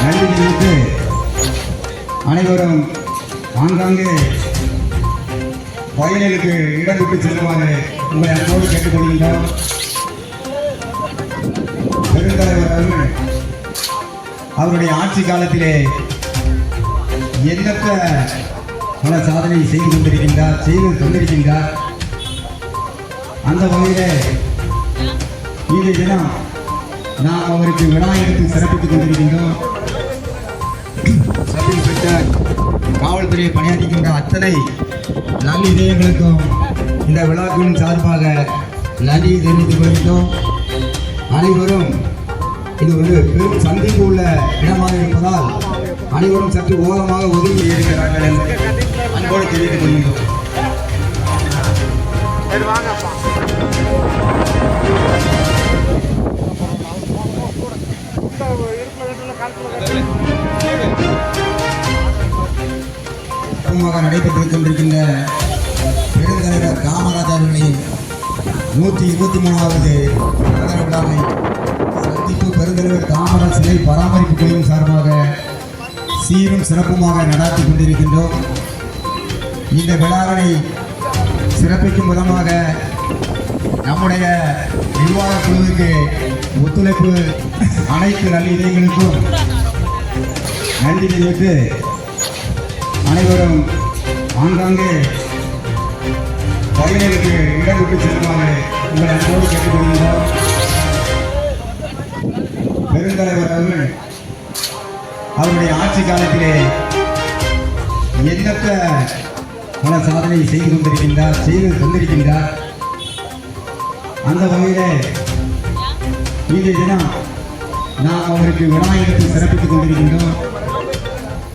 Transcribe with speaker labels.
Speaker 1: நன்றி தெரிவித்து அனைவரும் ஆங்காங்கே வயலுக்கு இடம் விட்டு செல்லுமாறு உங்களை அன்போடு கேட்டுக்கொள்கின்றோம். பெருந்தலைவர் அவர்கள் அவருடைய ஆட்சி காலத்திலே எண்ணற்ற பல சாதனை செய்து கொண்டிருக்கின்றார். அந்த வகையிலே இந்த தினம் நாம் அவருக்கு விழா எடுத்து சிறப்பித்துக் கொண்டிருக்கின்றோம். சப் இன்ஸ்பெக்டர் காவல்துறையை பணியாற்றுகின்ற அத்தனை நல்ல இதயங்களுக்கும் இந்த விழாக்களின் சார்பாக நன்றியை தெரிவித்துக் கொள்கின்றோம். அனைவரும் இது ஒரு பெரும் சந்திப்பு உள்ள இடமாக இருப்பதால் அனைவரும் சற்று ஓரமாக ஒதுங்கி இருக்கிறார்கள் என்று அன்போடு தெரிவித்துக் கொள்கின்றோம். நடைபெற்றுக் கொண்டிருக்கின்ற பெருந்தலைவர் காமராஜர் அவர்களின் 123வது விழாவை சந்திப்பு பெருந்தலைவர் காமராஜர் சிலை பராமரிப்பு குழுவின் சார்பாக சீரும் சிறப்புமாக நடாத்தி கொண்டிருக்கின்றோம். இந்த விழாவினை சிறப்பிக்கும் விதமாக நம்முடைய நிர்வாக குழுவுக்கு ஒத்துழைப்பு அனைத்து நல்ல இதயங்களுக்கும் நன்றி தெரிவித்து அனைவரும் ஆங்காங்கே வயலுக்கு இடம் விட்டு செல்லுமாறு உங்களை அன்போடு கேட்டுக்கொள்கின்றோம். பெருந்தலைவர் அவர்கள் அவருடைய ஆட்சி காலத்திலே எண்ணற்ற பல சாதனை செய்து கொண்டிருக்கின்றார். அந்த வகையிலே இந்த தினம் நாம் அவருக்கு விழா எடுத்து சிறப்பித்துக் கொண்டிருக்கின்றோம்.